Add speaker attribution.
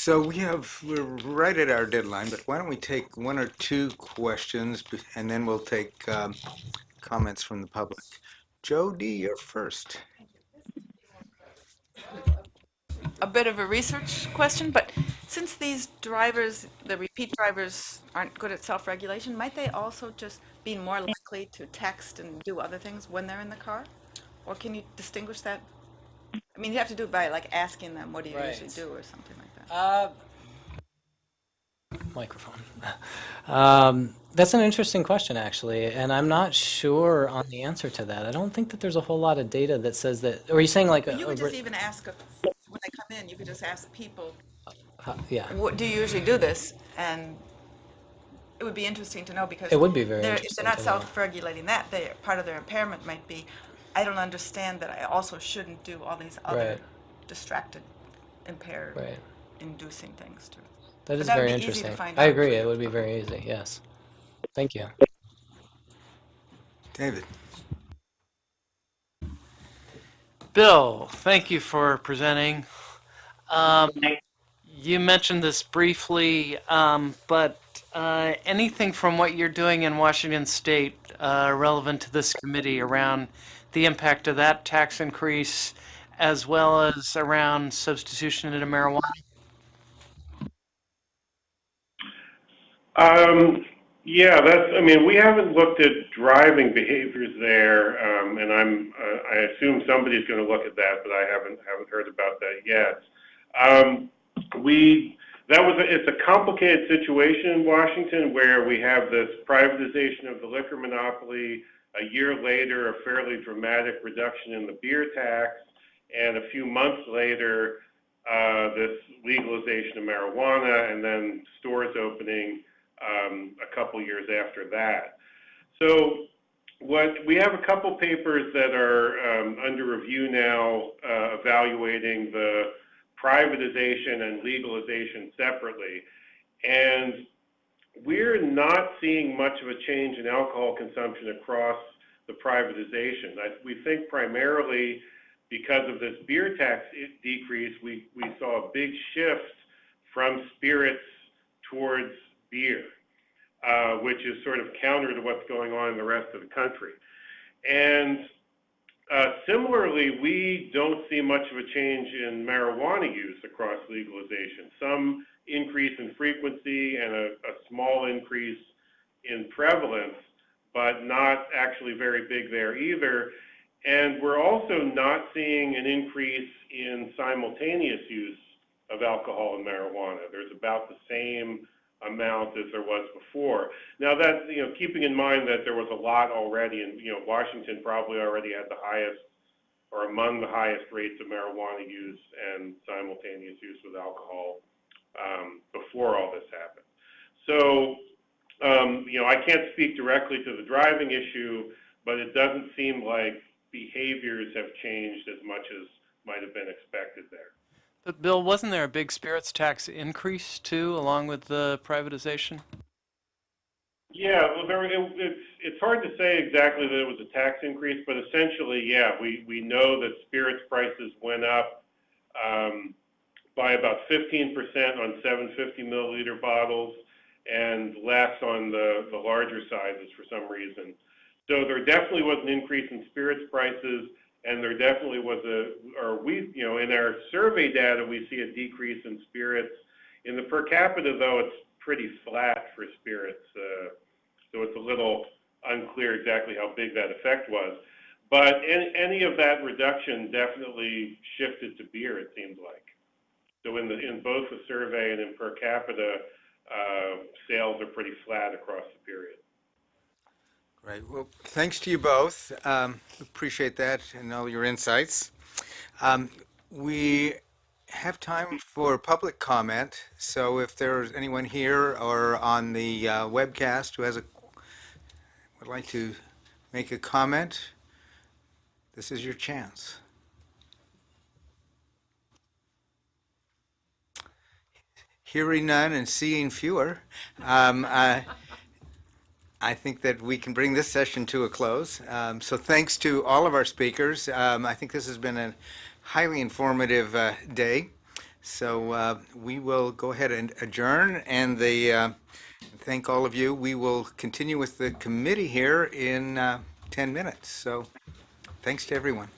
Speaker 1: We're right at our deadline, but why don't we take one or two questions and then we'll take comments from the public. Jody, you're first.
Speaker 2: A bit of a research question, but since these drivers, the repeat drivers, aren't good at self-regulation, might they also just be more likely to text and do other things when they're in the car? Or can you distinguish that? I mean, you have to do it by like asking them, what do you usually
Speaker 3: Right.
Speaker 2: do, or something like that.
Speaker 3: Microphone. That's an interesting question, actually, and I'm not sure on the answer to that. I don't think that there's a whole lot of data that says that. Or are you saying like
Speaker 2: But you could just even ask, when they come in, you could just ask people,
Speaker 3: yeah,
Speaker 2: what do you usually do this? And it would be interesting to know because
Speaker 3: it would be very
Speaker 2: if they're
Speaker 3: interesting
Speaker 2: not
Speaker 3: to know.
Speaker 2: self-regulating that, they part of their impairment might be, I don't understand that I also shouldn't do all these other
Speaker 3: Right,
Speaker 2: distracted, impaired,
Speaker 3: right.
Speaker 2: inducing things too.
Speaker 3: That
Speaker 2: But
Speaker 3: is
Speaker 2: that would
Speaker 3: very
Speaker 2: be easy to
Speaker 3: interesting.
Speaker 2: find
Speaker 3: I
Speaker 2: out for
Speaker 3: agree. It
Speaker 2: you.
Speaker 3: would be very easy. Yes. Thank you.
Speaker 1: David.
Speaker 4: Bill, thank you for presenting. Um, you mentioned this briefly, but anything from what you're doing in Washington State relevant to this committee around the impact of that tax increase, as well as around substitution into marijuana?
Speaker 5: Um, yeah, I mean, we haven't looked at driving behaviors there, and I assume somebody's going to look at that, but I haven't heard about that yet. Um, it's a complicated situation in Washington where we have this privatization of the liquor monopoly. A year later, a fairly dramatic reduction in the beer tax, and a few months later, this legalization of marijuana, and then stores opening a couple years after that. So we have a couple papers that are under review now, evaluating the privatization and legalization separately. And we're not seeing much of a change in alcohol consumption across the privatization. We think primarily because of this beer tax decrease, we saw a big shift from spirits towards beer, which is sort of counter to what's going on in the rest of the country. And similarly, we don't see much of a change in marijuana use across legalization. Some increase in frequency and a small increase in prevalence, but not actually very big there either. And we're also not seeing an increase in simultaneous use of alcohol and marijuana. There's about the same amount as there was before. Now that, keeping in mind that there was a lot already, and Washington probably already had the highest or among the highest rates of marijuana use and simultaneous use with alcohol before all this happened. So, I can't speak directly to the driving issue, but it doesn't seem like behaviors have changed as much as might have been expected there.
Speaker 4: But Bill, wasn't there a big spirits tax increase too, along with the privatization?
Speaker 5: Yeah, well, it's hard to say exactly that it was a tax increase, but essentially, yeah, we know that spirits prices went up by about 15% on 750 milliliter bottles and less on the larger sizes for some reason. So there definitely was an increase in spirits prices, and there definitely was in our survey data, we see a decrease in spirits. In the per capita, though, it's pretty flat for spirits. So it's a little unclear exactly how big that effect was. But any of that reduction definitely shifted to beer, it seems like. So in both the survey and in per capita, sales are pretty flat across the period.
Speaker 1: Great. Well, thanks to you both. Appreciate that and all your insights. We have time for public comment. So if there's anyone here or on the webcast who would like to make a comment, this is your chance. Hearing none and seeing fewer, I think that we can bring this session to a close. So thanks to all of our speakers. I think this has been a highly informative day. So we will go ahead and adjourn, and thank all of you. We will continue with the committee here in 10 minutes. So thanks to everyone.